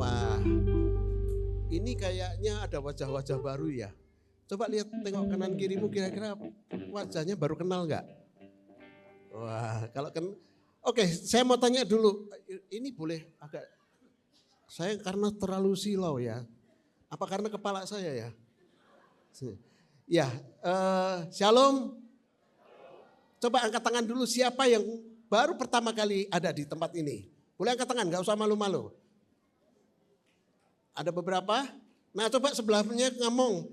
Wah, ini kayaknya ada wajah-wajah baru ya. Coba lihat, tengok kanan kirimu, kira-kira wajahnya baru kenal nggak? Wah, kalau oke, saya mau tanya dulu. Ini boleh agak, saya karena terlalu silau ya. Apa karena kepala saya ya? Ya, Shalom. Coba angkat tangan dulu, siapa yang baru pertama kali ada di tempat ini? Boleh angkat tangan, nggak usah malu-malu. Ada beberapa? Nah, coba sebelahnya ngomong,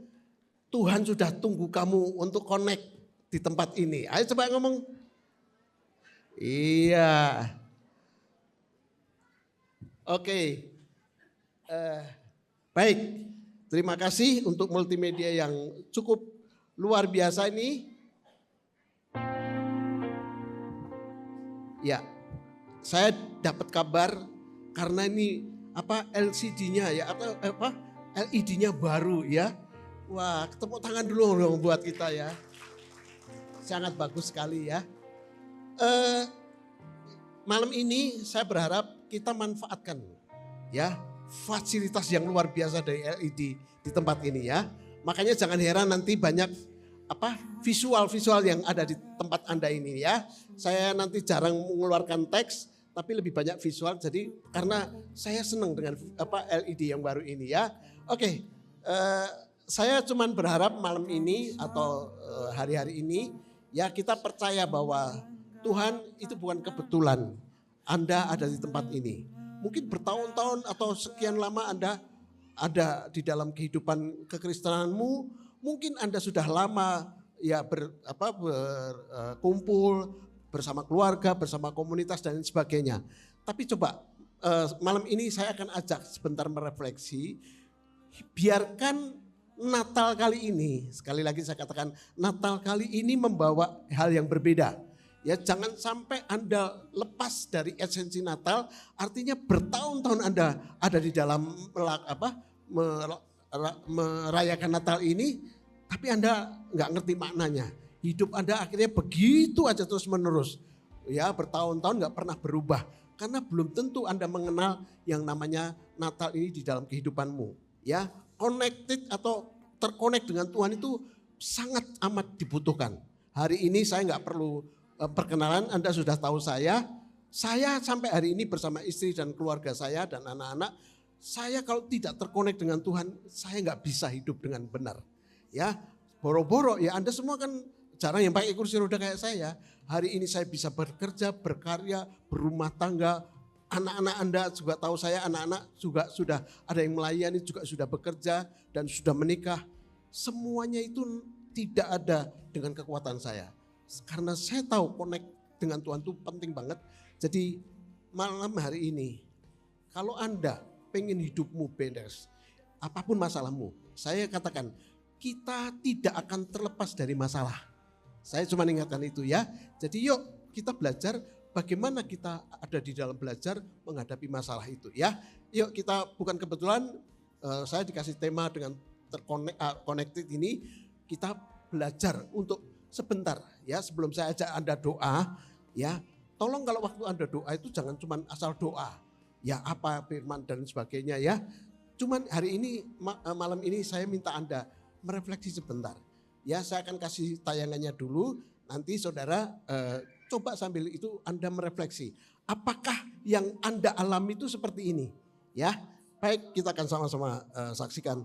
Tuhan sudah tunggu kamu untuk connect di tempat ini. Ayo coba ngomong. Iya. Oke. Baik. Terima kasih untuk multimedia yang cukup luar biasa ini. Ya, saya dapat kabar karena ini LCD-nya ya atau LED-nya baru ya. Wah, tepuk tangan dulu dong buat kita ya. Sangat bagus sekali ya. Malam ini saya berharap kita manfaatkan ya fasilitas yang luar biasa dari LED di tempat ini ya. Makanya jangan heran nanti banyak visual-visual yang ada di tempat Anda ini ya. Saya nanti jarang mengeluarkan teks, tapi lebih banyak visual. Jadi karena saya senang dengan LED yang baru ini ya. Oke, saya cuman berharap malam ini atau hari-hari ini ya kita percaya bahwa Tuhan itu bukan kebetulan Anda ada di tempat ini. Mungkin bertahun-tahun atau sekian lama Anda ada di dalam kehidupan kekristenanmu. Mungkin Anda sudah lama ya berkumpul bersama keluarga, bersama komunitas dan sebagainya. Tapi coba malam ini saya akan ajak sebentar merefleksi. Biarkan Natal kali ini, sekali lagi saya katakan Natal kali ini membawa hal yang berbeda. Ya jangan sampai Anda lepas dari esensi Natal, artinya bertahun-tahun Anda ada di dalam merayakan Natal ini, tapi Anda nggak ngerti maknanya. Hidup Anda akhirnya begitu aja terus menerus. Ya bertahun-tahun nggak pernah berubah. Karena belum tentu Anda mengenal yang namanya Natal ini di dalam kehidupanmu. Ya connected atau terkonek dengan Tuhan itu sangat amat dibutuhkan. Hari ini saya nggak perlu perkenalan, Anda sudah tahu saya. Saya sampai hari ini bersama istri dan keluarga saya dan anak-anak. Saya kalau tidak terkonek dengan Tuhan, saya nggak bisa hidup dengan benar. Ya, boro-boro ya Anda semua kan jarang yang pakai kursi roda kayak saya. Hari ini saya bisa bekerja, berkarya, berumah tangga. Anak-anak Anda juga tahu saya, anak-anak juga sudah ada yang melayani, juga sudah bekerja dan sudah menikah. Semuanya itu tidak ada dengan kekuatan saya. Karena saya tahu connect dengan Tuhan itu penting banget. Jadi malam hari ini, kalau Anda pengen hidupmu beres, apapun masalahmu, saya katakan kita tidak akan terlepas dari masalah. Saya cuma ingatkan itu ya. Jadi yuk kita belajar bagaimana kita ada di dalam belajar menghadapi masalah itu ya. Yuk kita bukan kebetulan saya dikasih tema dengan connected ini, kita belajar untuk sebentar ya sebelum saya ajak Anda doa ya. Tolong kalau waktu Anda doa itu jangan cuma asal doa. Ya apa firman dan sebagainya ya. Cuman hari ini malam ini saya minta Anda merefleksi sebentar. Ya saya akan kasih tayangannya dulu. Nanti saudara coba sambil itu Anda merefleksi. Apakah yang Anda alami itu seperti ini? Ya baik kita akan sama-sama saksikan.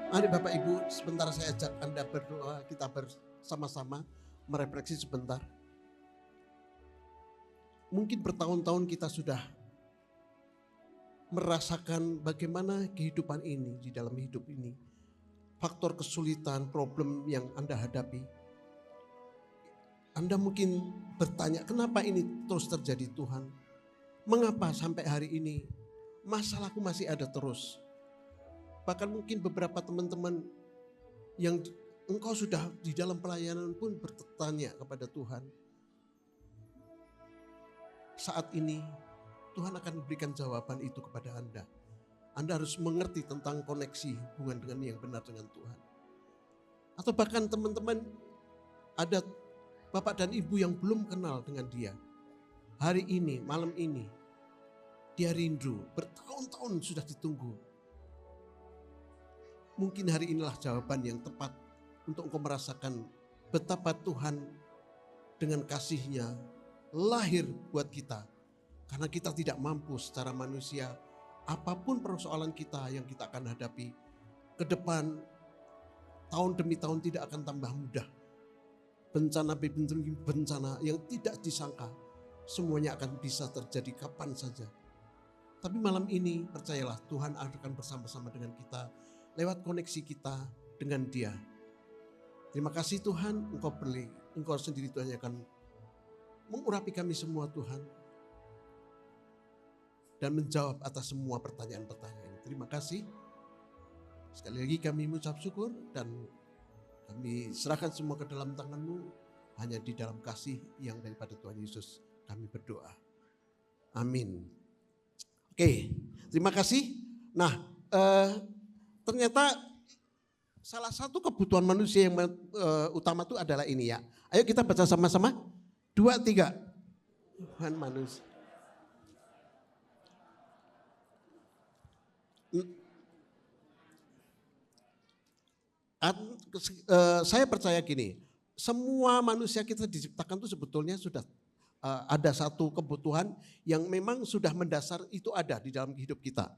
Mari Bapak Ibu, sebentar saya ajak Anda berdoa, kita bersama-sama merefleksi sebentar. Mungkin bertahun-tahun kita sudah merasakan bagaimana kehidupan ini, di dalam hidup ini. Faktor kesulitan, problem yang Anda hadapi. Anda mungkin bertanya, kenapa ini terus terjadi Tuhan? Mengapa sampai hari ini masalahku masih ada terus? Bahkan mungkin beberapa teman-teman yang engkau sudah di dalam pelayanan pun bertanya kepada Tuhan. Saat ini Tuhan akan memberikan jawaban itu kepada Anda. Anda harus mengerti tentang koneksi hubungan dengan yang benar dengan Tuhan. Atau bahkan teman-teman ada bapak dan ibu yang belum kenal dengan Dia. Hari ini, malam ini, dia rindu, bertahun-tahun sudah ditunggu. Mungkin hari inilah jawaban yang tepat untuk engkau merasakan betapa Tuhan dengan kasih-Nya lahir buat kita. Karena kita tidak mampu secara manusia, apapun persoalan kita yang kita akan hadapi ke depan, tahun demi tahun tidak akan tambah mudah. Bencana demi bencana yang tidak disangka, semuanya akan bisa terjadi kapan saja. Tapi malam ini percayalah Tuhan akan bersama-sama dengan kita lewat koneksi kita dengan Dia. Terima kasih Tuhan, Engkau sendiri Tuhan yang akan mengurapi kami semua Tuhan. Dan menjawab atas semua pertanyaan-pertanyaan. Terima kasih. Sekali lagi kami mengucap syukur dan kami serahkan semua ke dalam tangan-Mu. Hanya di dalam kasih yang daripada Tuhan Yesus kami berdoa. Amin. Oke, terima kasih. Nah, ternyata salah satu kebutuhan manusia yang utama itu adalah ini ya. Ayo kita baca sama-sama. 2, 3. Tuhan manusia. Saya percaya gini, semua manusia kita diciptakan itu sebetulnya sudah ada satu kebutuhan yang memang sudah mendasar itu ada di dalam hidup kita.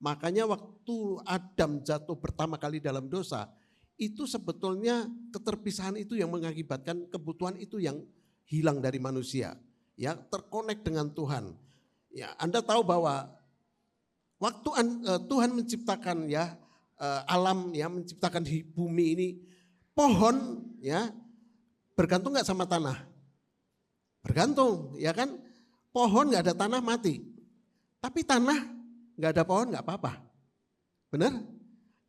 Makanya waktu Adam jatuh pertama kali dalam dosa, itu sebetulnya keterpisahan itu yang mengakibatkan kebutuhan itu yang hilang dari manusia, ya terkonek dengan Tuhan. Ya, Anda tahu bahwa waktu Tuhan menciptakan ya alam, ya menciptakan di bumi ini, pohon ya bergantung nggak sama tanah? Bergantung, ya kan? Pohon nggak ada tanah mati, tapi tanah nggak ada pohon nggak apa-apa, benar?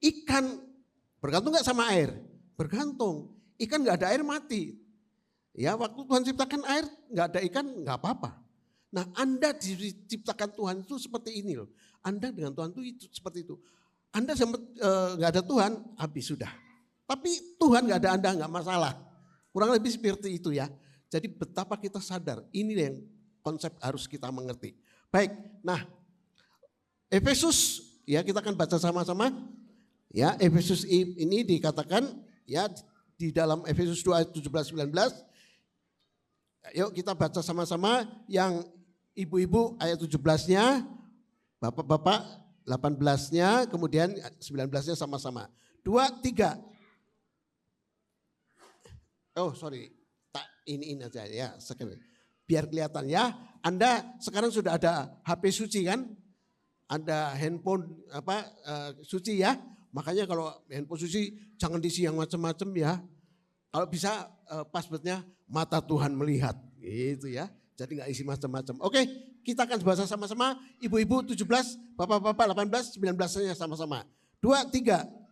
Ikan bergantung nggak sama air? Bergantung. Ikan nggak ada air mati. Ya waktu Tuhan ciptakan air nggak ada ikan nggak apa-apa. Nah Anda diciptakan Tuhan itu seperti ini loh. Anda dengan Tuhan itu seperti itu. Anda nggak ada Tuhan, habis sudah. Tapi Tuhan nggak ada Anda nggak masalah. Kurang lebih seperti itu ya. Jadi betapa kita sadar, ini yang konsep harus kita mengerti. Baik, nah Efesus ya kita akan baca sama-sama. Ya Efesus ini dikatakan ya di dalam Efesus 2 ayat 17-19. Yuk kita baca sama-sama yang ibu-ibu ayat 17-nya, bapak-bapak 18-nya, kemudian 19-nya sama-sama. 2, 3. Oh sorry, tak ini aja ya, sekali. Biar kelihatan ya. Anda sekarang sudah ada HP suci kan? Ada handphone suci ya. Makanya kalau handphone suci jangan diisi yang macam-macam ya. Kalau bisa passwordnya mata Tuhan melihat gitu ya. Jadi nggak isi macam-macam. Oke, kita akan bahasa sama-sama. Ibu-ibu 17, bapak-bapak 18, 19-nya sama-sama. 2, 3.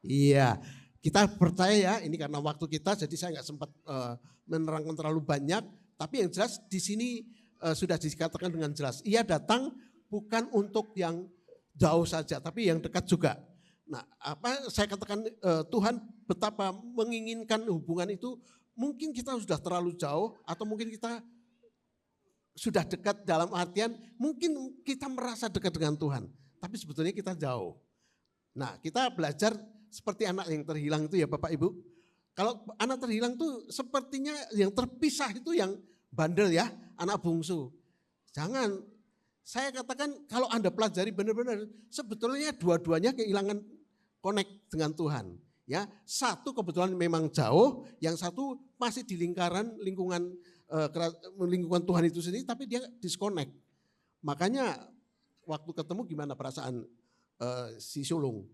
Iya, kita percaya ya ini karena waktu kita jadi saya nggak sempat menerangkan terlalu banyak. Tapi yang jelas di sini sudah dikatakan dengan jelas. Ia datang bukan untuk yang jauh saja tapi yang dekat juga. Nah apa saya katakan Tuhan betapa menginginkan hubungan itu mungkin kita sudah terlalu jauh atau mungkin kita sudah dekat dalam artian mungkin kita merasa dekat dengan Tuhan. Tapi sebetulnya kita jauh. Nah kita belajar seperti anak yang terhilang itu ya Bapak Ibu. Kalau anak terhilang itu sepertinya yang terpisah itu yang bandel ya, anak bungsu. Jangan, saya katakan kalau Anda pelajari benar-benar sebetulnya dua-duanya kehilangan connect dengan Tuhan. Ya, satu kebetulan memang jauh, yang satu masih di lingkungan Tuhan itu sendiri, tapi dia disconnect. Makanya waktu ketemu gimana perasaan si sulung?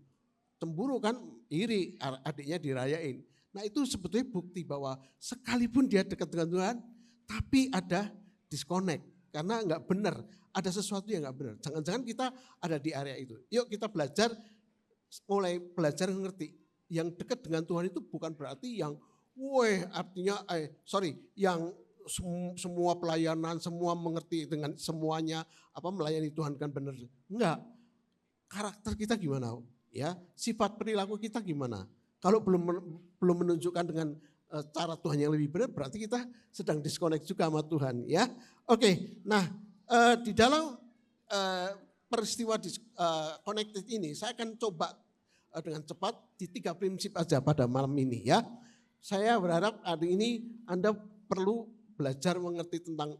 Cemburu kan, iri, adiknya dirayain. Nah itu sebetulnya bukti bahwa sekalipun dia dekat dengan Tuhan, tapi ada disconnect. Karena enggak benar, ada sesuatu yang enggak benar. Jangan-jangan kita ada di area itu. Yuk kita belajar, mulai belajar ngerti. Yang dekat dengan Tuhan itu bukan berarti yang, yang semua pelayanan, semua mengerti dengan semuanya, melayani Tuhan kan benar. Enggak, karakter kita gimana? Ya, sifat perilaku kita gimana? Kalau belum menunjukkan dengan cara Tuhan yang lebih benar, berarti kita sedang disconnect juga sama Tuhan. Ya, oke. Nah, di dalam peristiwa connected ini, saya akan coba dengan cepat di 3 prinsip aja pada malam ini ya. Saya berharap hari ini Anda perlu belajar mengerti tentang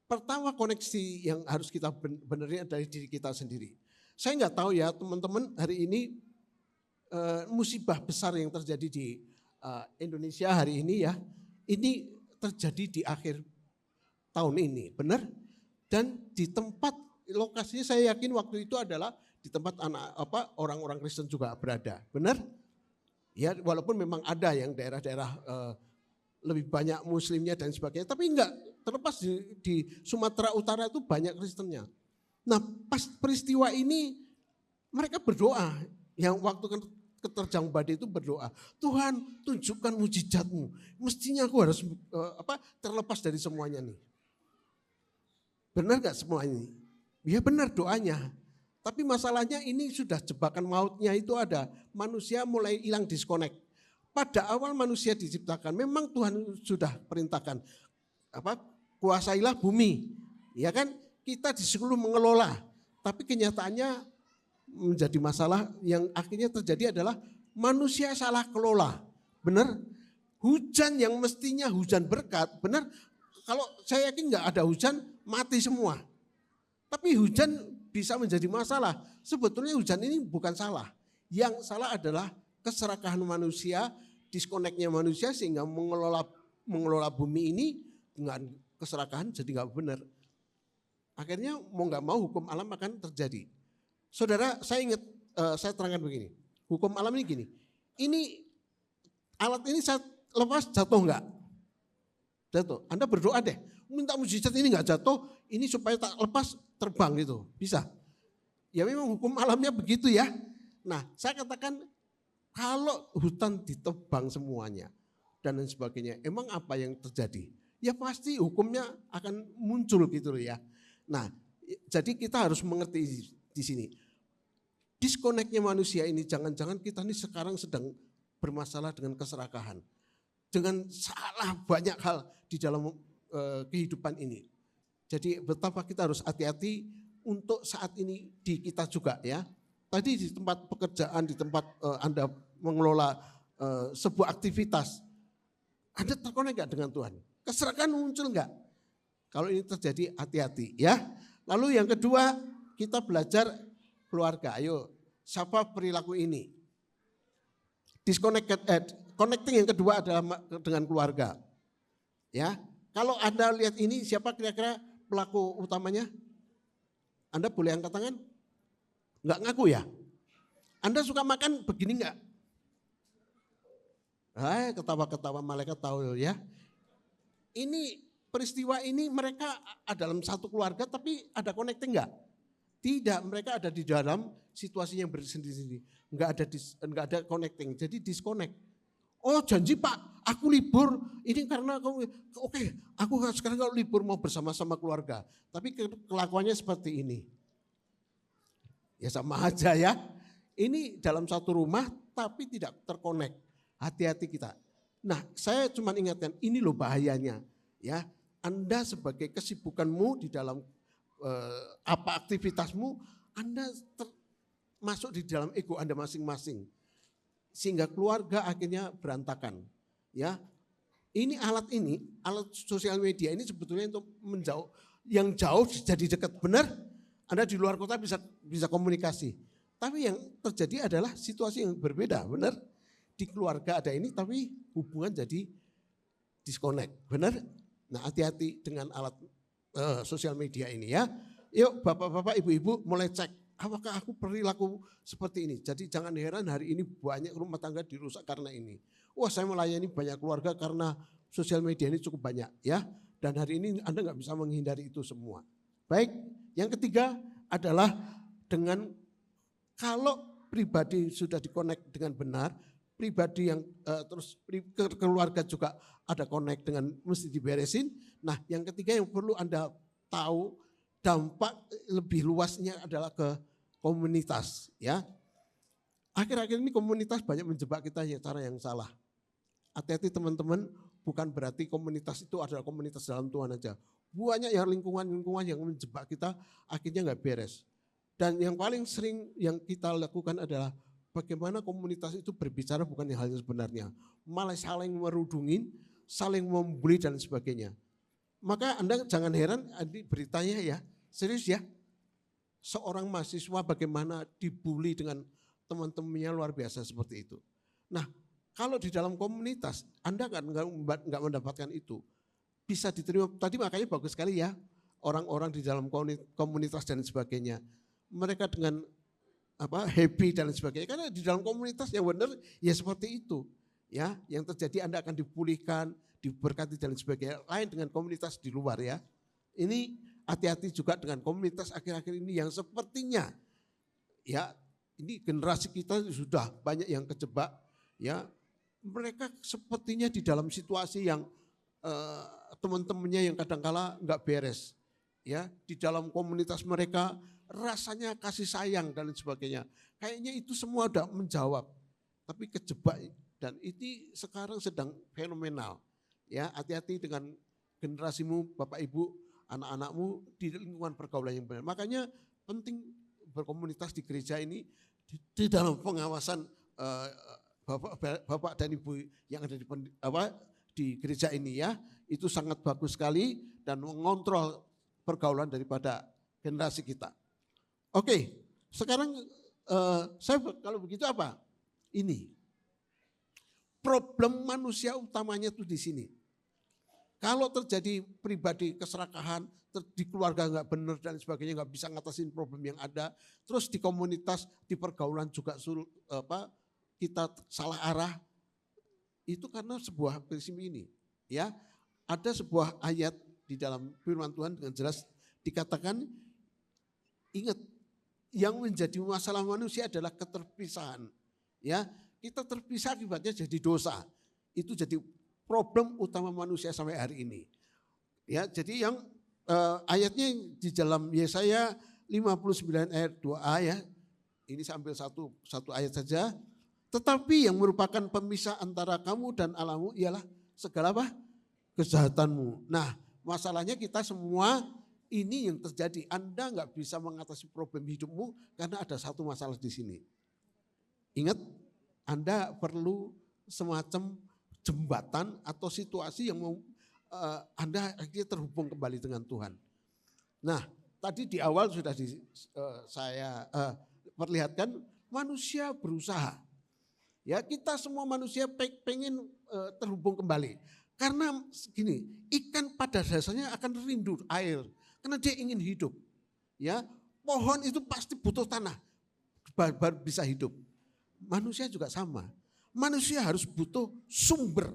pertama koneksi yang harus kita benerin dari diri kita sendiri. Saya nggak tahu ya teman-teman hari ini musibah besar yang terjadi di Indonesia hari ini ya. Ini terjadi di akhir tahun ini, benar? Dan di tempat lokasinya saya yakin waktu itu adalah di tempat orang-orang Kristen juga berada, benar? Ya walaupun memang ada yang daerah-daerah lebih banyak muslimnya dan sebagainya, tapi enggak, terlepas di Sumatera Utara itu banyak Kristennya. Nah pas peristiwa ini mereka berdoa, yang waktu keterjang badai itu berdoa, Tuhan tunjukkan mujizatmu, mestinya aku harus terlepas dari semuanya nih. Benar gak semua ini? Ya benar doanya. Tapi masalahnya ini sudah jebakan mautnya itu ada. Manusia mulai hilang disconnect. Pada awal manusia diciptakan, memang Tuhan sudah perintahkan, kuasailah bumi. Ya kan, kita disuruh mengelola. Tapi kenyataannya menjadi masalah yang akhirnya terjadi adalah manusia salah kelola. Benar? Hujan yang mestinya hujan berkat, benar? Kalau saya yakin nggak ada hujan, mati semua. Tapi hujan bisa menjadi masalah. Sebetulnya hujan ini bukan salah. Yang salah adalah keserakahan manusia, disconnect-nya manusia sehingga mengelola bumi ini dengan keserakahan jadi nggak benar. Akhirnya mau nggak mau hukum alam akan terjadi. Saudara, saya ingat, saya terangkan begini. Hukum alam ini gini. Ini alat ini saya lepas jatuh enggak? Jatuh. Anda berdoa deh, minta mujizat ini enggak jatuh, ini supaya tak lepas terbang gitu. Bisa. Ya memang hukum alamnya begitu ya. Nah, saya katakan kalau hutan ditebang semuanya dan lain sebagainya, emang apa yang terjadi? Ya pasti hukumnya akan muncul gitu loh ya. Nah, jadi kita harus mengerti di sini. Disconnect-nya manusia ini jangan-jangan kita ini sekarang sedang bermasalah dengan keserakahan. Dengan salah banyak hal di dalam kehidupan ini. Jadi betapa kita harus hati-hati untuk saat ini di kita juga ya. Tadi di tempat pekerjaan, di tempat Anda mengelola sebuah aktivitas, Anda terkonek gak dengan Tuhan? Keserakahan muncul gak? Kalau ini terjadi hati-hati ya. Lalu yang kedua, kita belajar keluarga. Ayo, siapa perilaku ini? Connecting yang kedua adalah dengan keluarga. Ya, kalau Anda lihat ini siapa kira-kira pelaku utamanya? Anda boleh angkat tangan? Enggak ngaku ya? Anda suka makan begini enggak? Ketawa-ketawa malaikat tahu ya. Ini peristiwa ini mereka dalam satu keluarga tapi ada connecting enggak? Tidak, mereka ada di dalam situasi yang bersendiri-sendiri. Enggak ada connecting, jadi disconnect. Oh janji Pak, aku libur, ini karena aku, aku sekarang kalau libur mau bersama-sama keluarga. Tapi kelakuannya seperti ini. Ya sama aja ya. Ini dalam satu rumah tapi tidak terkonek. Hati-hati kita. Nah, saya cuma ingatkan ini loh bahayanya, ya. Anda sebagai kesibukanmu di dalam apa aktivitasmu, Anda masuk di dalam ego Anda masing-masing, sehingga keluarga akhirnya berantakan. Ya, alat sosial media ini sebetulnya untuk menjauh, yang jauh jadi dekat. Benar, Anda di luar kota bisa komunikasi. Tapi yang terjadi adalah situasi yang berbeda, benar. Di keluarga ada ini, tapi hubungan jadi disconnect, benar. Nah, hati-hati dengan alat sosial media ini ya. Yuk bapak-bapak, ibu-ibu mulai cek, apakah aku perilaku seperti ini. Jadi jangan heran hari ini banyak rumah tangga dirusak karena ini. Wah, saya melayani banyak keluarga karena sosial media ini cukup banyak ya. Dan hari ini Anda nggak bisa menghindari itu semua. Baik, yang ketiga adalah kalau pribadi sudah dikonek dengan benar, pribadi yang terus keluarga juga ada connect dengan mesti diberesin. Nah, yang ketiga yang perlu Anda tahu, dampak lebih luasnya adalah ke komunitas ya. Akhir-akhir ini komunitas banyak menjebak kita ya cara yang salah. Hati-hati teman-teman, bukan berarti komunitas itu adalah komunitas dalam Tuhan aja. Banyak yang lingkungan yang menjebak kita akhirnya nggak beres. Dan yang paling sering yang kita lakukan adalah bagaimana komunitas itu berbicara bukan hal yang sebenarnya. Malah saling merudungin, saling membuli dan sebagainya. Maka Anda jangan heran beritanya ya, serius ya. Seorang mahasiswa bagaimana dibully dengan teman-temannya luar biasa seperti itu. Nah, kalau di dalam komunitas Anda nggak mendapatkan itu, bisa diterima. Tadi makanya bagus sekali ya, orang-orang di dalam komunitas dan sebagainya. Mereka dengan happy dan sebagainya. Karena di dalam komunitas yang benar ya seperti itu. Ya, yang terjadi Anda akan dipulihkan, diberkati dan sebagainya. Lain dengan komunitas di luar ya. Ini hati-hati juga dengan komunitas akhir-akhir ini yang sepertinya ya, ini generasi kita sudah banyak yang kejebak ya. Mereka sepertinya di dalam situasi yang teman-temannya yang kadang-kala nggak beres. Ya, di dalam komunitas mereka rasanya kasih sayang dan sebagainya. Kayaknya itu semua udah menjawab. Tapi kejebak dan ini sekarang sedang fenomenal. Ya, hati-hati dengan generasimu, Bapak Ibu, anak-anakmu di lingkungan pergaulan yang benar. Makanya penting berkomunitas di gereja ini di dalam pengawasan Bapak dan Ibu yang ada di gereja ini ya. Itu sangat bagus sekali dan mengontrol pergaulan daripada generasi kita. Oke, sekarang saya kalau begitu apa? Ini problem manusia utamanya tuh di sini. Kalau terjadi pribadi keserakahan, di keluarga nggak benar dan sebagainya, nggak bisa ngatasin problem yang ada, terus di komunitas, di pergaulan juga kita salah arah, itu karena sebuah prinsip ini. Ya, ada sebuah ayat di dalam firman Tuhan dengan jelas dikatakan, ingat, yang menjadi masalah manusia adalah keterpisahan. Ya, kita terpisah akibatnya jadi dosa. Itu jadi problem utama manusia sampai hari ini. Ya, jadi yang ayatnya di dalam Yesaya 59 ayat 2a ya. Ini sambil satu ayat saja. Tetapi yang merupakan pemisah antara kamu dan Allahmu ialah segala apa? Kejahatanmu. Nah, masalahnya kita semua ini yang terjadi. Anda nggak bisa mengatasi problem hidupmu karena ada satu masalah di sini. Ingat, Anda perlu semacam jembatan atau situasi yang Anda akhirnya terhubung kembali dengan Tuhan. Nah, tadi di awal sudah saya perlihatkan manusia berusaha. Ya, kita semua manusia pengen terhubung kembali. Karena gini, ikan pada dasarnya akan rindu air karena dia ingin hidup. Ya, pohon itu pasti butuh tanah baru bisa hidup. Manusia juga sama. Manusia harus butuh sumber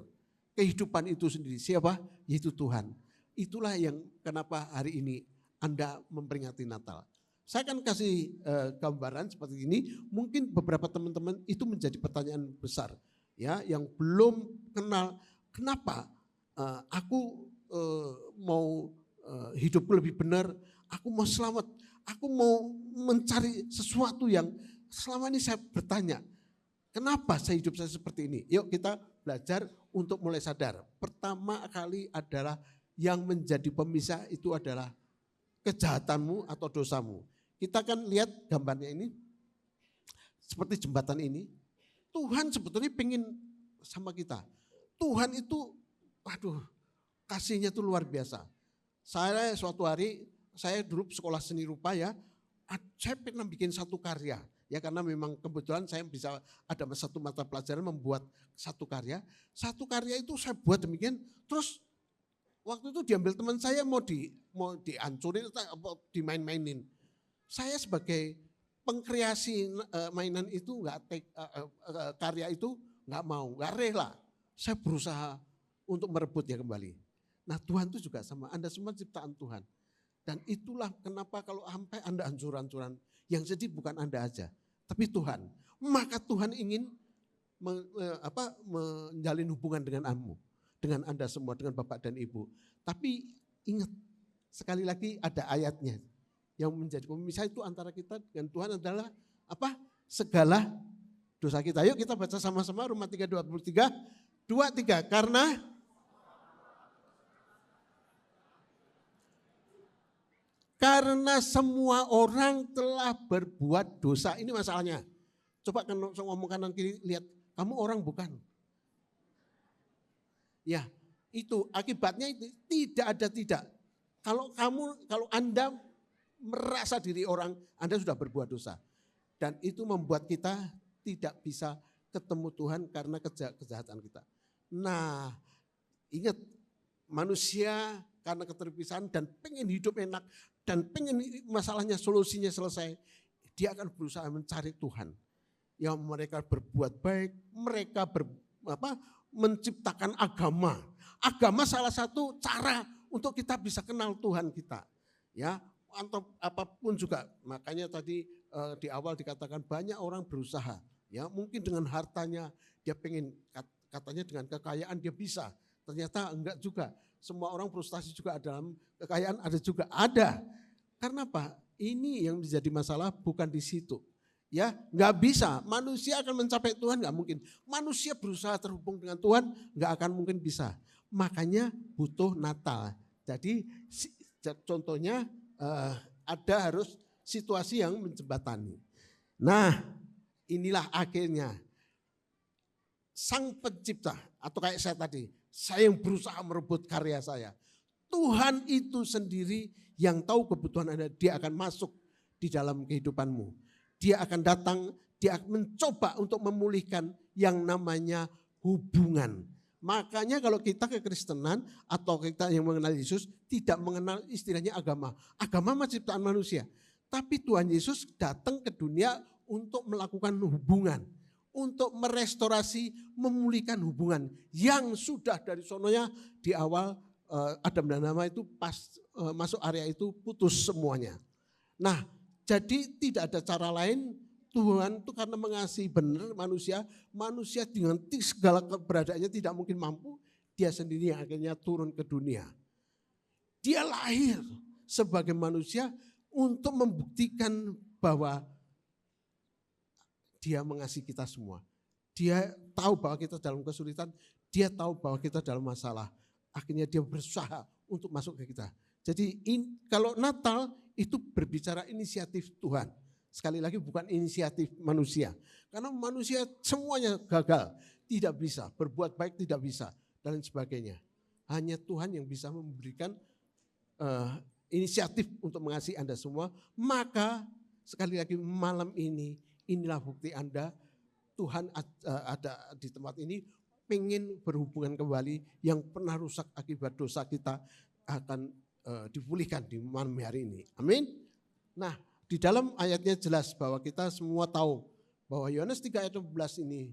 kehidupan itu sendiri. Siapa? Yaitu Tuhan. Itulah yang kenapa hari ini Anda memperingati Natal. Saya akan kasih gambaran seperti ini. Mungkin beberapa teman-teman itu menjadi pertanyaan besar, ya, yang belum kenal kenapa aku mau hidupku lebih benar, aku mau selamat, aku mau mencari sesuatu yang selama ini saya bertanya. Kenapa hidup saya seperti ini? Yuk kita belajar untuk mulai sadar. Pertama kali adalah yang menjadi pemisah itu adalah kejahatanmu atau dosamu. Kita kan lihat gambarnya ini, seperti jembatan ini, Tuhan sebetulnya pengen sama kita. Tuhan itu, kasihnya itu luar biasa. Saya suatu hari, saya dulu sekolah seni rupa ya, saya pernah bikin satu karya. Ya karena memang kebetulan saya bisa ada satu mata pelajaran membuat satu karya. Satu karya itu saya buat demikian, terus waktu itu diambil teman saya mau dihancurin atau dimain-mainin. Saya sebagai pengkreasi mainan itu karya itu nggak mau, nggak rela. Saya berusaha untuk merebutnya kembali. Nah Tuhan itu juga sama, Anda semua ciptaan Tuhan. Dan itulah kenapa kalau sampai Anda hancur-hancuran, yang sedih bukan Anda aja, tapi Tuhan. Maka Tuhan ingin menjalin hubungan dengan Anda semua, dengan Bapak dan Ibu. Tapi ingat, sekali lagi ada ayatnya. Yang menjadi pemisah itu antara kita dengan Tuhan adalah apa? Segala dosa kita. Yuk kita baca sama-sama Roma 3:23. 2-3, karena semua orang telah berbuat dosa. Ini masalahnya. Coba kan ngomong kanan kiri, lihat, kamu orang bukan? Ya, itu akibatnya itu tidak. Kalau Anda merasa diri orang, Anda sudah berbuat dosa. Dan itu membuat kita tidak bisa ketemu Tuhan karena kejahatan kita. Nah, ingat, manusia karena keterpisahan dan pengen hidup enak dan pengen masalahnya solusinya selesai, dia akan berusaha mencari Tuhan. Yang mereka berbuat baik, mereka menciptakan agama. Agama salah satu cara untuk kita bisa kenal Tuhan kita. Ya, atau apapun juga. Makanya tadi di awal dikatakan banyak orang berusaha. Ya, mungkin dengan hartanya dia pengen, katanya dengan kekayaan dia bisa. Ternyata enggak juga. Semua orang frustasi juga dalam kekayaan ada. Karena apa? Ini yang menjadi masalah bukan di situ. Ya, enggak bisa. Manusia akan mencapai Tuhan enggak mungkin. Manusia berusaha terhubung dengan Tuhan enggak akan mungkin bisa. Makanya butuh Natal. Jadi contohnya ada harus situasi yang menjembatani. Nah, inilah akhirnya Sang Pencipta, atau kayak saya tadi, saya yang berusaha merebut karya saya. Tuhan itu sendiri yang tahu kebutuhan Anda, dia akan masuk di dalam kehidupanmu. Dia akan datang, dia akan mencoba untuk memulihkan yang namanya hubungan. Makanya kalau kita kekristenan atau kita yang mengenal Yesus tidak mengenal istilahnya agama. Agama mah ciptaan manusia. Tapi Tuhan Yesus datang ke dunia untuk melakukan hubungan. Untuk merestorasi, memulihkan hubungan yang sudah dari sononya di awal Adam dan Hawa itu pas masuk area itu putus semuanya. Nah, jadi tidak ada cara lain, Tuhan itu karena mengasihi benar manusia dengan segala keberadaannya tidak mungkin mampu, dia sendiri yang akhirnya turun ke dunia. Dia lahir sebagai manusia untuk membuktikan bahwa dia mengasihi kita semua. Dia tahu bahwa kita dalam kesulitan, dia tahu bahwa kita dalam masalah. Akhirnya dia berusaha untuk masuk ke kita. Jadi kalau Natal itu berbicara inisiatif Tuhan. Sekali lagi bukan inisiatif manusia. Karena manusia semuanya gagal. Tidak bisa, berbuat baik tidak bisa, dan lain sebagainya. Hanya Tuhan yang bisa memberikan inisiatif untuk mengasihi Anda semua. Maka sekali lagi malam ini, inilah bukti Anda, Tuhan ada di tempat ini, pengen berhubungan kembali yang pernah rusak akibat dosa kita akan dipulihkan di malam hari ini. Amin. Nah, di dalam ayatnya jelas bahwa kita semua tahu bahwa Yohanes 3 ayat 12 ini,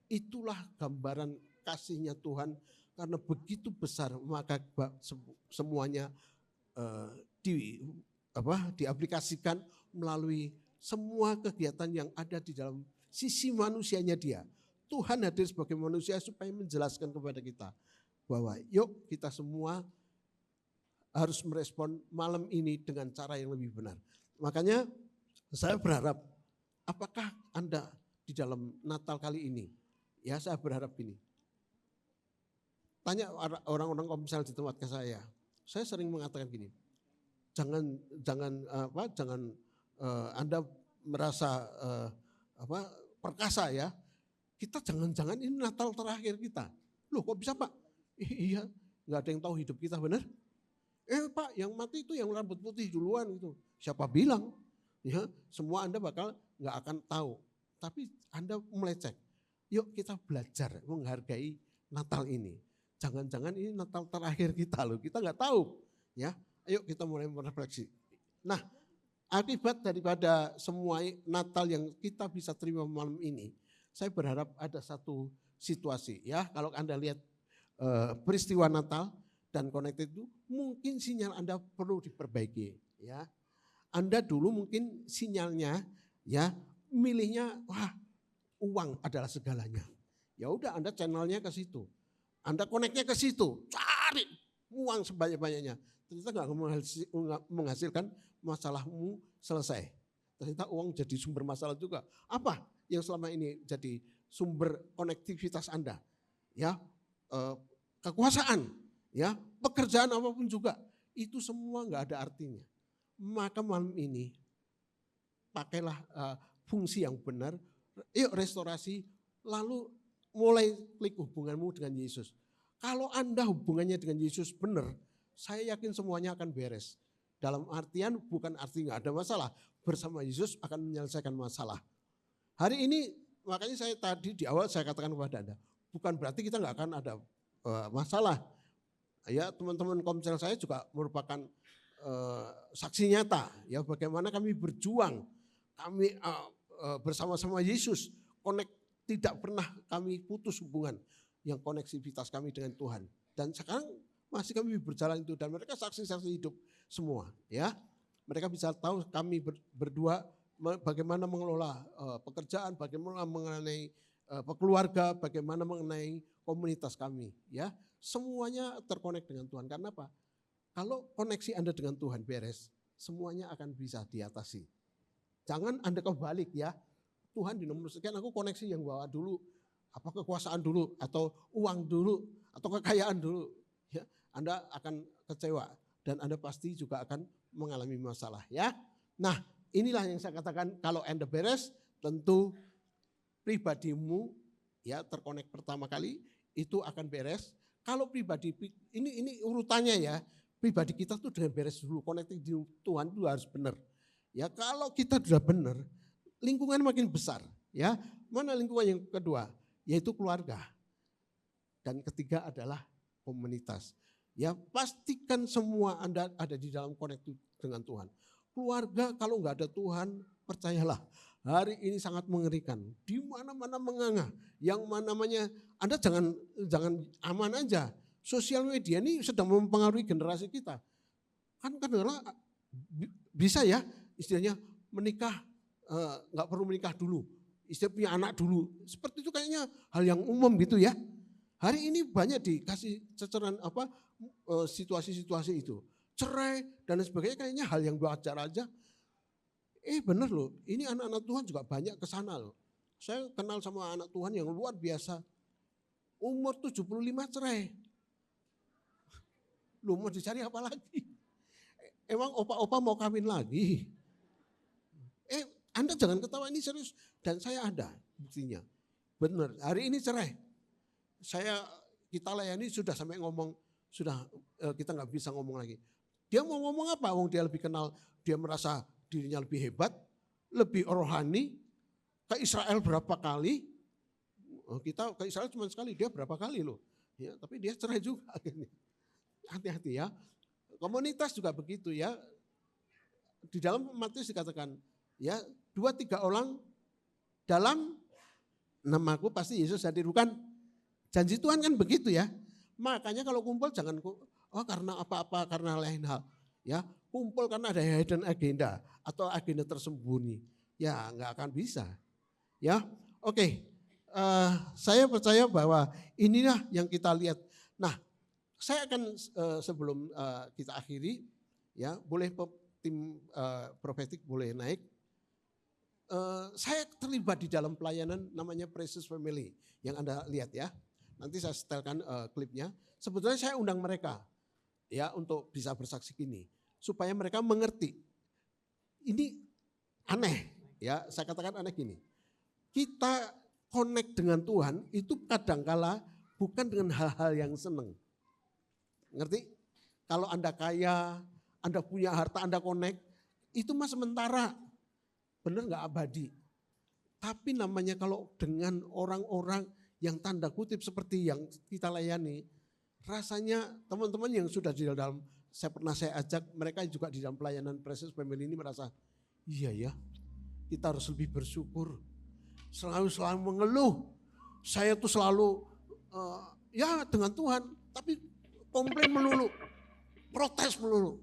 itulah gambaran kasihnya Tuhan karena begitu besar maka semuanya diaplikasikan melalui semua kegiatan yang ada di dalam sisi manusianya dia. Tuhan hadir sebagai manusia supaya menjelaskan kepada kita bahwa yuk kita semua harus merespon malam ini dengan cara yang lebih benar. Makanya saya berharap apakah Anda di dalam Natal kali ini. Ya saya berharap ini. Tanya orang-orang komsel di tempat ke saya sering mengatakan gini, jangan Anda merasa perkasa ya. Kita jangan-jangan ini Natal terakhir kita. Loh kok bisa Pak? Iya, nggak ada yang tahu hidup kita benar. Pak, yang mati itu yang rambut putih duluan itu. Siapa bilang? Ya, semua Anda bakal nggak akan tahu. Tapi Anda mulai cek. Yuk kita belajar menghargai Natal ini. Jangan-jangan ini Natal terakhir kita loh. Kita nggak tahu. Ya, ayo kita mulai merefleksi. Nah, akibat daripada semua Natal yang kita bisa terima malam ini, saya berharap ada satu situasi ya. Kalau Anda lihat peristiwa Natal dan connected itu, mungkin sinyal Anda perlu diperbaiki ya. Anda dulu mungkin sinyalnya ya milihnya uang adalah segalanya. Ya udah Anda channelnya ke situ. Anda connectnya ke situ, cari uang sebanyak-banyaknya. Ternyata nggak menghasilkan masalahmu selesai. Ternyata uang jadi sumber masalah juga. Apa yang selama ini jadi sumber konektivitas Anda? Ya, kekuasaan, ya, pekerjaan apapun juga, itu semua nggak ada artinya. Maka malam ini pakailah fungsi yang benar, yuk restorasi, lalu mulai klik hubunganmu dengan Yesus. Kalau Anda hubungannya dengan Yesus benar, saya yakin semuanya akan beres. Dalam artian bukan arti nggak ada masalah, bersama Yesus akan menyelesaikan masalah. Hari ini makanya saya tadi di awal saya katakan kepada Anda, bukan berarti kita nggak akan ada masalah. Ya teman-teman komsel saya juga merupakan saksi nyata ya bagaimana kami berjuang, kami bersama-sama Yesus, tidak pernah kami putus hubungan yang koneksivitas kami dengan Tuhan. Dan sekarang masih kami berjalan itu dan mereka saksi-saksi hidup semua ya. Mereka bisa tahu kami berdua bagaimana mengelola pekerjaan, bagaimana mengenai keluarga, bagaimana mengenai komunitas kami ya. Semuanya terkonek dengan Tuhan. Karena apa? Kalau koneksi Anda dengan Tuhan beres, semuanya akan bisa diatasi. Jangan Anda kebalik ya. Tuhan di nomor sekian aku koneksi yang bawa dulu, apa kekuasaan dulu atau uang dulu atau kekayaan dulu. Ya, Anda akan kecewa dan Anda pasti juga akan mengalami masalah ya. Nah, inilah yang saya katakan kalau Anda beres, tentu pribadimu ya terkonek pertama kali itu akan beres. Kalau pribadi ini urutannya ya. Pribadi kita tuh dengan beres dulu, connecting di Tuhan itu harus benar. Ya, kalau kita sudah benar, lingkungan makin besar, ya. Mana lingkungan yang kedua? Yaitu keluarga. Dan ketiga adalah komunitas. Ya, pastikan semua Anda ada di dalam connected dengan Tuhan. Keluarga kalau nggak ada Tuhan, percayalah, hari ini sangat mengerikan. Di mana-mana menganga. Yang namanya Anda jangan aman aja. Sosial media ini sedang mempengaruhi generasi kita. Kan kadang-kadang bisa ya istilahnya menikah, nggak perlu menikah dulu. Istilah punya anak dulu. Seperti itu kayaknya hal yang umum gitu ya. Hari ini banyak dikasih ceceran situasi-situasi itu. Cerai dan sebagainya kayaknya hal yang wajar aja. Benar loh, ini anak-anak Tuhan juga banyak ke sana loh. Saya kenal sama anak Tuhan yang luar biasa. Umur 75 cerai. Loh mau dicari apa lagi? Emang opa-opa mau kawin lagi? Anda jangan ketawa, ini serius. Dan saya ada buktinya. Benar, hari ini cerai. Kita layani sudah sampai ngomong, kita nggak bisa ngomong lagi. Dia mau ngomong apa? Dia lebih kenal, dia merasa dirinya lebih hebat, lebih rohani. Ke Israel berapa kali? Kita ke Israel cuma sekali, dia berapa kali loh. Ya, tapi dia cerai juga akhirnya. Hati-hati ya. Komunitas juga begitu ya. Di dalam Matius dikatakan, ya 2-3 orang dalam namaku pasti Yesus hadir. Bukan janji Tuhan kan begitu ya. Makanya kalau kumpul jangan karena apa-apa, karena lain hal. Ya, kumpul karena ada hidden agenda atau agenda tersembunyi. Ya nggak akan bisa. Ya, oke. Saya percaya bahwa inilah yang kita lihat. Nah, saya akan sebelum kita akhiri, ya boleh tim profetik boleh naik. Saya terlibat di dalam pelayanan namanya Precious Family yang Anda lihat ya. Nanti saya setelkan klipnya. Sebetulnya saya undang mereka ya untuk bisa bersaksi gini supaya mereka mengerti. Ini aneh ya, saya katakan aneh gini. Kita connect dengan Tuhan itu kadangkala bukan dengan hal-hal yang seneng. Ngerti? Kalau Anda kaya, Anda punya harta, Anda connect, itu mah sementara. Benar nggak abadi. Tapi namanya kalau dengan orang-orang yang tanda kutip seperti yang kita layani, rasanya teman-teman yang sudah di dalam, saya ajak mereka juga di dalam pelayanan Precious Family ini merasa, iya ya, kita harus lebih bersyukur. Selalu mengeluh, saya tuh selalu ya dengan Tuhan, tapi komplain melulu, protes melulu.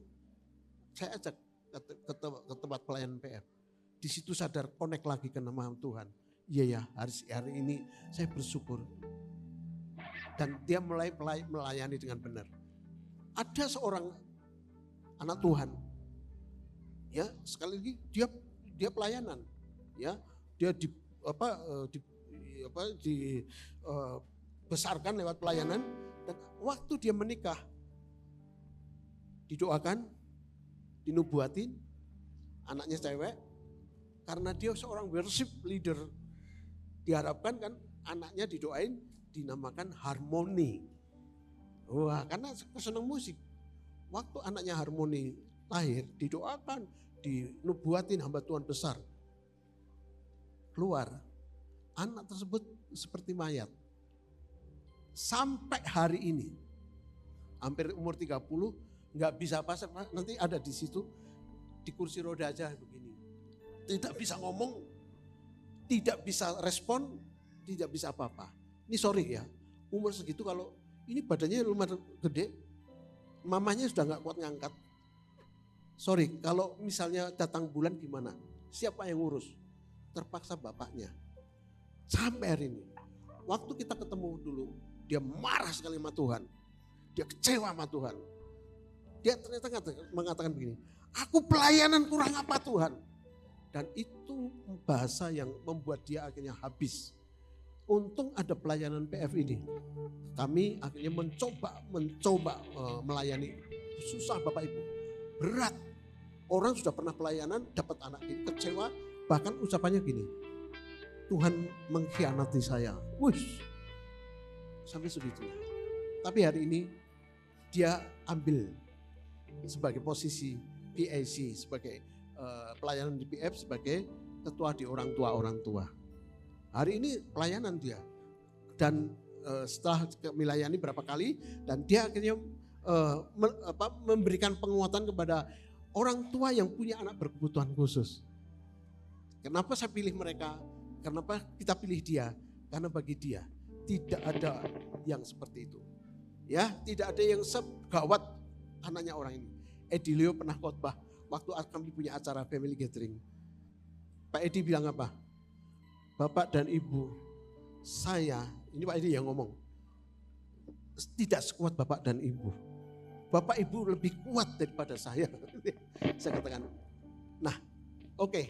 Saya ajak ke tempat pelayanan PF. Di situ sadar connect lagi ke nama Tuhan. Iya ya, hari ini saya bersyukur. Dan dia mulai melayani dengan benar. Ada seorang anak Tuhan, ya sekali lagi dia pelayanan, ya dia dibesarkan lewat pelayanan dan waktu dia menikah didoakan, dinubuatin, anaknya cewek. Karena dia seorang worship leader, diharapkan kan anaknya didoain dinamakan Harmoni. Wah, karena senang musik. Waktu anaknya Harmoni lahir, didoakan, dinubuatin hamba Tuhan besar. Keluar, anak tersebut seperti mayat. Sampai hari ini, hampir umur 30, nggak bisa pasang, nanti ada di situ, di kursi roda aja begini. Tidak bisa ngomong, tidak bisa respon, tidak bisa apa-apa. Ini sorry ya, umur segitu kalau ini badannya lumayan gede, mamanya sudah nggak kuat ngangkat. Sorry, kalau misalnya datang bulan gimana? Siapa yang ngurus? Terpaksa bapaknya. Sampai hari ini, waktu kita ketemu dulu, dia marah sekali sama Tuhan. Dia kecewa sama Tuhan. Dia ternyata mengatakan begini, aku pelayanan kurang apa Tuhan? Dan itu bahasa yang membuat dia akhirnya habis. Untung ada pelayanan PF ini. Kami akhirnya mencoba melayani. Susah Bapak Ibu, berat. Orang sudah pernah pelayanan, dapat anak ini kecewa, bahkan ucapannya gini, Tuhan mengkhianati saya. Wush, sampai segitunya. Tapi hari ini dia ambil sebagai posisi PAC, sebagai pelayanan di PF sebagai ketua di orang tua. Hari ini pelayanan dia dan setelah melayani berapa kali dan dia akhirnya memberikan penguatan kepada orang tua yang punya anak berkebutuhan khusus. Kenapa saya pilih mereka? Kenapa kita pilih dia? Karena bagi dia tidak ada yang seperti itu. Ya, tidak ada yang segawat anaknya orang ini. Edilio pernah khotbah waktu kami punya acara family gathering. Pak Edi bilang apa? Bapak dan Ibu, saya, ini Pak Edi yang ngomong, tidak sekuat Bapak dan Ibu. Bapak Ibu lebih kuat daripada saya. Saya katakan, nah oke.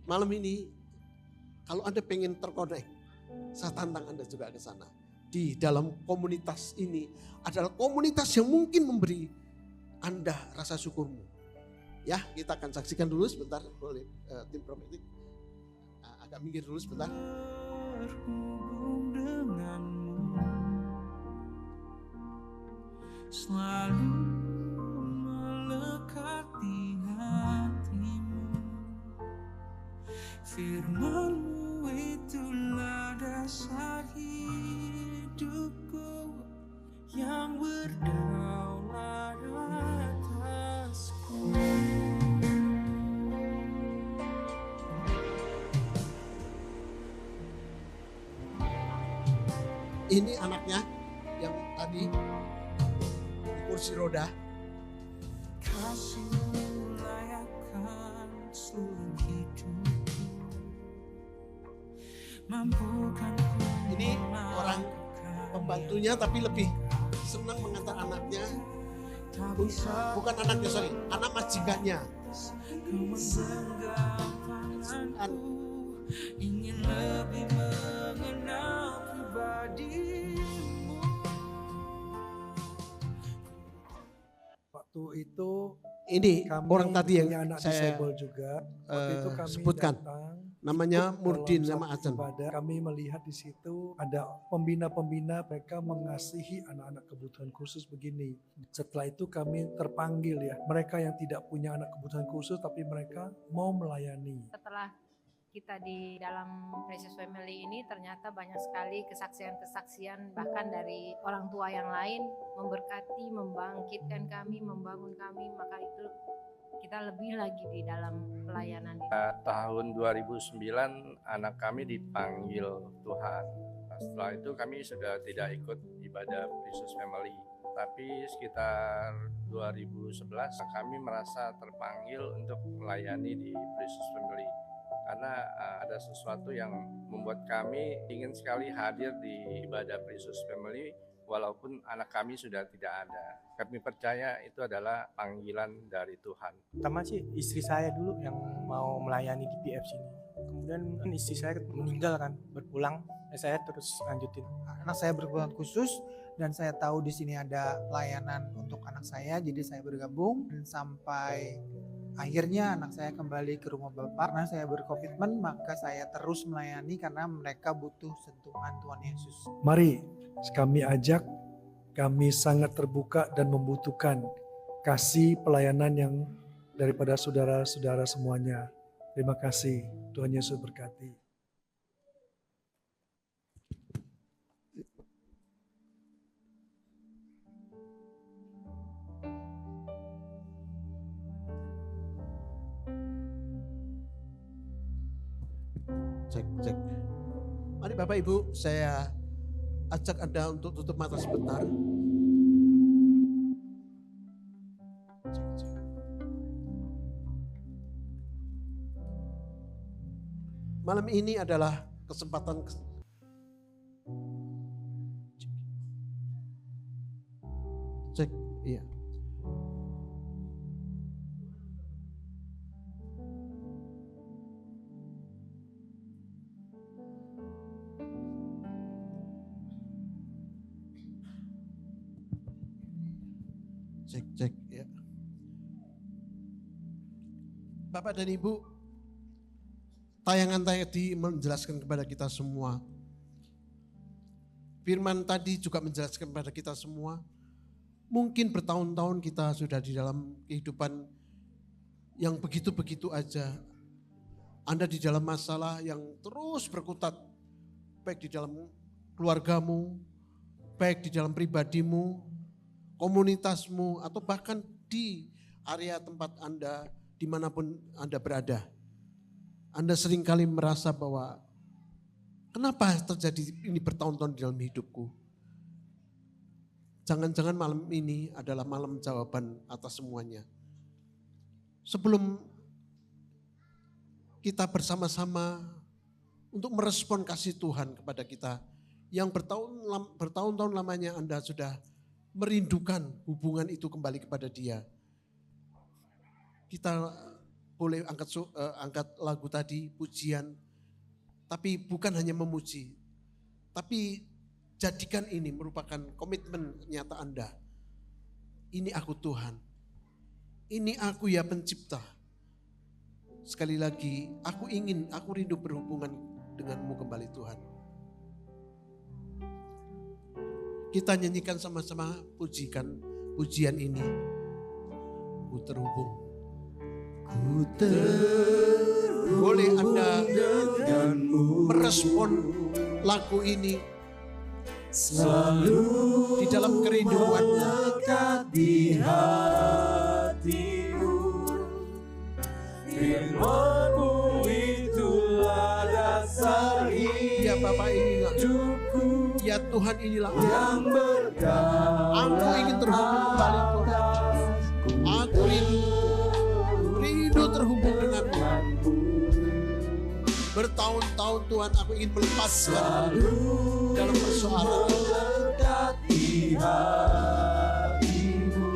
Malam ini kalau Anda pengen terkonek, saya tantang Anda juga ke sana. Di dalam komunitas ini adalah komunitas yang mungkin memberi Anda rasa syukurmu. Ya, kita akan saksikan dulu sebentar, boleh tim profetik agak minggir dulu sebentar. Berhubung denganmu, selalu melekat di hatimu. Firman-Mu itulah dasar hidupku yang berdaulat atasku. Ini anaknya yang tadi di kursi roda. Kasih-Mu layakkan seluruh hidupku. Ini orang pembantunya tapi lebih senang mengantar anaknya. Bukan anaknya, sorry, anak majikannya. ingin lebih mengenal pribadimu. Waktu itu Ini kami orang tadi yang punya anak saya disable juga. Waktu itu kami sebutkan. datang, Namanya ikut Murdin dalam sama satu Acan. ibadah. Kami melihat di situ ada pembina-pembina, mereka mengasihi anak-anak kebutuhan khusus begini. Setelah itu kami terpanggil ya, mereka yang tidak punya anak kebutuhan khusus tapi mereka mau melayani. Setelah kita di dalam Precious Family ini ternyata banyak sekali kesaksian-kesaksian bahkan dari orang tua yang lain memberkati, membangkitkan kami, membangun kami, maka itu kita lebih lagi di dalam pelayanan ini. Tahun 2009 anak kami dipanggil Tuhan. Setelah itu kami sudah tidak ikut ibadah Precious Family. Tapi sekitar 2011 kami merasa terpanggil untuk melayani di Precious Family. Karena ada sesuatu yang membuat kami ingin sekali hadir di ibadah Precious Family walaupun anak kami sudah tidak ada. Kami percaya itu adalah panggilan dari Tuhan. Pertama sih istri saya dulu yang mau melayani di PF sini. Kemudian istri saya meninggal kan, berpulang, saya terus lanjutin. Anak saya berkebutuhan khusus dan saya tahu di sini ada layanan untuk anak saya, jadi saya bergabung dan sampai akhirnya anak saya kembali ke rumah Bapak. Karena saya berkomitmen, maka saya terus melayani karena mereka butuh sentuhan Tuhan Yesus. Mari kami ajak, kami sangat terbuka dan membutuhkan kasih pelayanan yang daripada saudara-saudara semuanya. Terima kasih, Tuhan Yesus berkati. Cek. Mari Bapak Ibu, saya ajak Anda untuk tutup mata sebentar. Cek. Malam ini adalah kesempatan cek, iya. Cek ya. Bapak dan Ibu, tayangan tadi menjelaskan kepada kita semua. Firman tadi juga menjelaskan kepada kita semua. Mungkin bertahun-tahun kita sudah di dalam kehidupan yang begitu-begitu aja. Anda di dalam masalah yang terus berkutat, baik di dalam keluargamu, baik di dalam pribadimu, komunitasmu, atau bahkan di area tempat Anda, dimanapun Anda berada. Anda seringkali merasa bahwa kenapa terjadi ini bertahun-tahun di dalam hidupku. Jangan-jangan malam ini adalah malam jawaban atas semuanya. Sebelum kita bersama-sama untuk merespon kasih Tuhan kepada kita, yang bertahun-tahun lamanya Anda sudah merindukan hubungan itu kembali kepada Dia. Kita boleh angkat lagu tadi, pujian, tapi bukan hanya memuji, tapi jadikan ini merupakan komitmen nyata Anda. Ini aku Tuhan, ini aku ya pencipta. Sekali lagi, aku rindu berhubungan denganmu kembali Tuhan. Kita nyanyikan sama-sama pujian ini. Ku terhubung. Ku terhubung. Boleh Anda merespon lagu ini selalu di dalam kerinduan melekat di hatimu. Firman-Mu itulah dasar ya Bapak, inilah hidupku. Ya Tuhan, inilah yang berdalam. aku ingin terhubung kembali Tuhan. Aku rindu terhubung denganmu. Bertahun-tahun Tuhan aku ingin melepaskan dalam persoalan. Mendekati hatimu.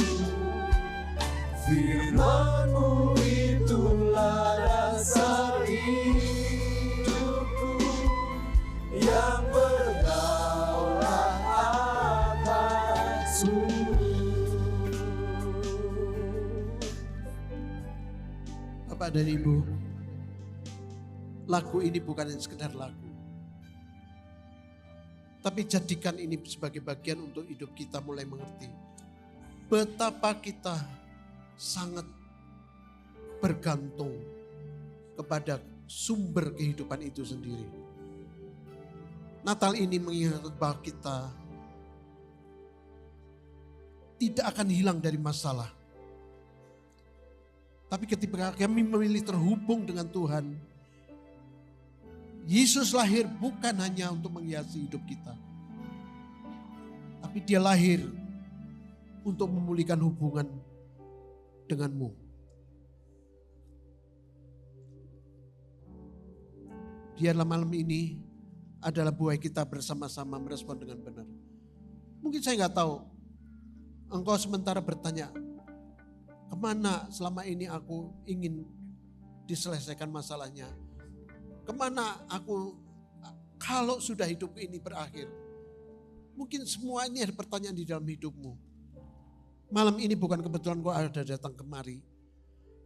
Firman-Mu Bapak dan Ibu, lagu ini bukan sekedar lagu. Tapi jadikan ini sebagai bagian untuk hidup kita mulai mengerti betapa kita sangat bergantung kepada sumber kehidupan itu sendiri. Natal ini mengingatkan bahwa kita tidak akan hilang dari masalah. Tapi ketika kami memilih terhubung dengan Tuhan, Yesus lahir bukan hanya untuk menghiasi hidup kita. Tapi dia lahir untuk memulihkan hubungan denganmu. Biarlah malam ini adalah buah kita bersama-sama merespon dengan benar. Mungkin saya nggak tahu, engkau sementara bertanya, kemana selama ini aku ingin diselesaikan masalahnya? Kemana aku kalau sudah hidup ini berakhir? Mungkin semua ini ada pertanyaan di dalam hidupmu. Malam ini bukan kebetulan kau ada datang kemari.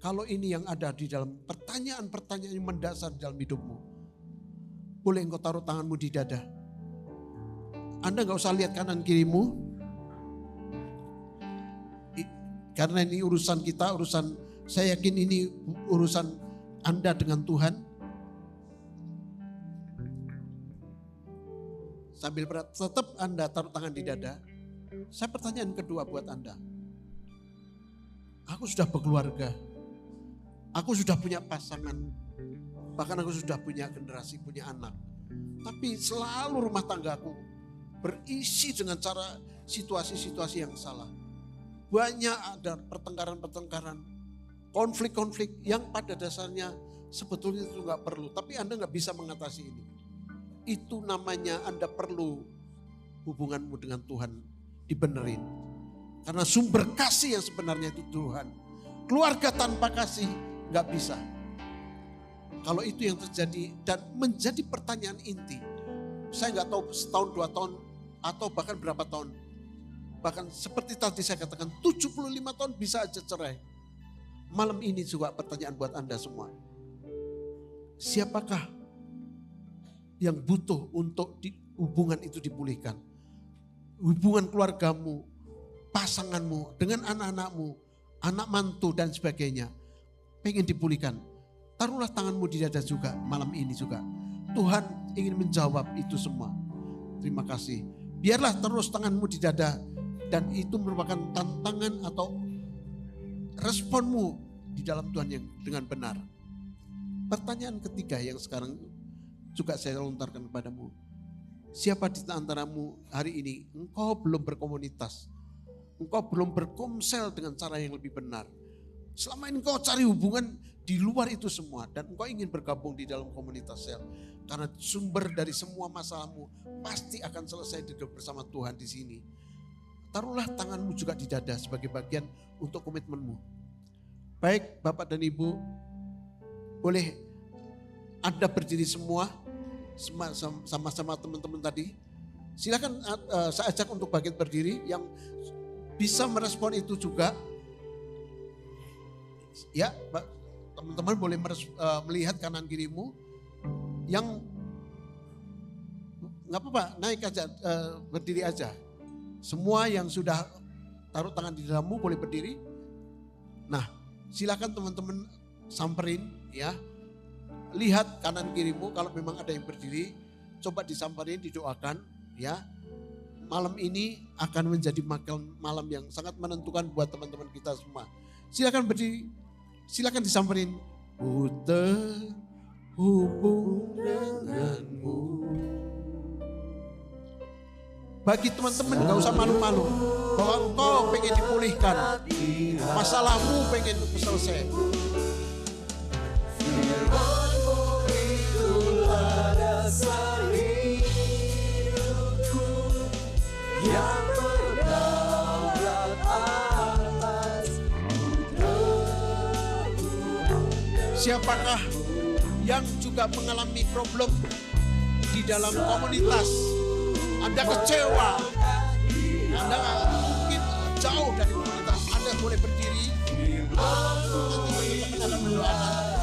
Kalau ini yang ada di dalam pertanyaan-pertanyaan yang mendasar di dalam hidupmu, boleh engkau taruh tanganmu di dada. Anda gak usah lihat kanan kirimu. Karena ini urusan kita, saya yakin ini urusan Anda dengan Tuhan. Sambil tetap Anda taruh tangan di dada. Saya pertanyaan kedua buat Anda. Aku sudah berkeluarga. Aku sudah punya pasangan. Bahkan aku sudah punya generasi, punya anak. Tapi selalu rumah tanggaku berisi dengan cara situasi-situasi yang salah. Banyak ada pertengkaran-pertengkaran, konflik-konflik yang pada dasarnya sebetulnya itu gak perlu. Tapi Anda gak bisa mengatasi ini. Itu namanya Anda perlu hubunganmu dengan Tuhan dibenerin. Karena sumber kasih yang sebenarnya itu Tuhan. Keluarga tanpa kasih gak bisa. Kalau itu yang terjadi dan menjadi pertanyaan inti. Saya gak tahu setahun, 2 tahun atau bahkan berapa tahun. Bahkan seperti tadi saya katakan 75 tahun bisa aja cerai. Malam ini juga pertanyaan buat Anda semua. Siapakah yang butuh untuk hubungan itu dipulihkan? Hubungan keluargamu, pasanganmu, dengan anak-anakmu, anak mantu dan sebagainya. Pengen dipulihkan. Taruhlah tanganmu di dada juga malam ini juga. Tuhan ingin menjawab itu semua. Terima kasih. Biarlah terus tanganmu di dada. Dan itu merupakan tantangan atau responmu di dalam Tuhan yang dengan benar. Pertanyaan ketiga yang sekarang juga saya lontarkan kepadamu. Siapa di antaramu hari ini engkau belum berkomunitas? Engkau belum berkomsel dengan cara yang lebih benar. Selama ini engkau cari hubungan di luar itu semua. Dan engkau ingin bergabung di dalam komunitas sel. Karena sumber dari semua masalahmu pasti akan selesai bersama Tuhan di sini. Taruhlah tanganmu juga di dada sebagai bagian untuk komitmenmu. Baik Bapak dan Ibu, boleh Anda berdiri semua sama-sama teman-teman tadi. Silakan saya ajak untuk bagian berdiri yang bisa merespon itu juga. Ya, teman-teman boleh melihat kanan kirimu. Yang nggak apa-apa, naik aja, berdiri aja. Semua yang sudah taruh tangan di dadamu boleh berdiri. Nah, silakan teman-teman samperin ya. Lihat kanan kirimu kalau memang ada yang berdiri, coba disamperin, didoakan ya. Malam ini akan menjadi malam yang sangat menentukan buat teman-teman kita semua. Silakan berdiri, silakan disamperin. Ku terhubung denganmu. Bagi teman-teman gak usah malu-malu bahwa engkau pengen dipulihkan, masalahmu pengen selesai. Firman-Mu itulah dasar hidupku yang berdaulat atas Siapakah yang juga mengalami problem di dalam komunitas? Anda kecewa, Anda mungkin jauh dari komunitas, Anda boleh berdiri. Nanti teman-teman akan mendoakan.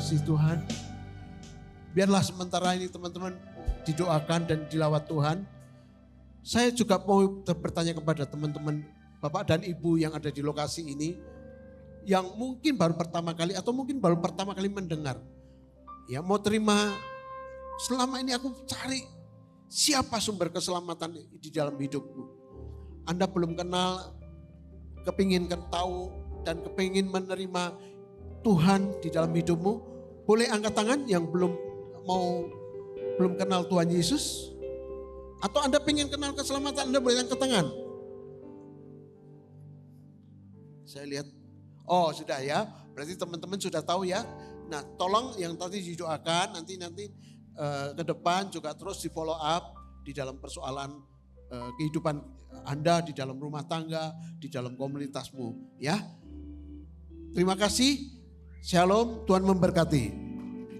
kasih Tuhan. Biarlah sementara ini teman-teman didoakan dan dilawat Tuhan. Saya juga mau bertanya kepada teman-teman Bapak dan Ibu yang ada di lokasi ini, yang mungkin baru pertama kali atau mungkin baru pertama kali mendengar. Ya, mau terima, selama ini aku cari siapa sumber keselamatan di dalam hidupku. Anda belum kenal, kepingin tahu dan kepingin menerima Tuhan di dalam hidupmu, boleh angkat tangan yang belum kenal Tuhan Yesus. Atau Anda pengen kenal keselamatan, Anda boleh angkat tangan. Saya lihat, oh sudah ya, berarti teman-teman sudah tahu ya. Nah tolong yang tadi didoakan, nanti ke depan juga terus di follow up di dalam persoalan kehidupan Anda, di dalam rumah tangga, di dalam komunitasmu ya. Terima kasih, shalom, Tuhan memberkati.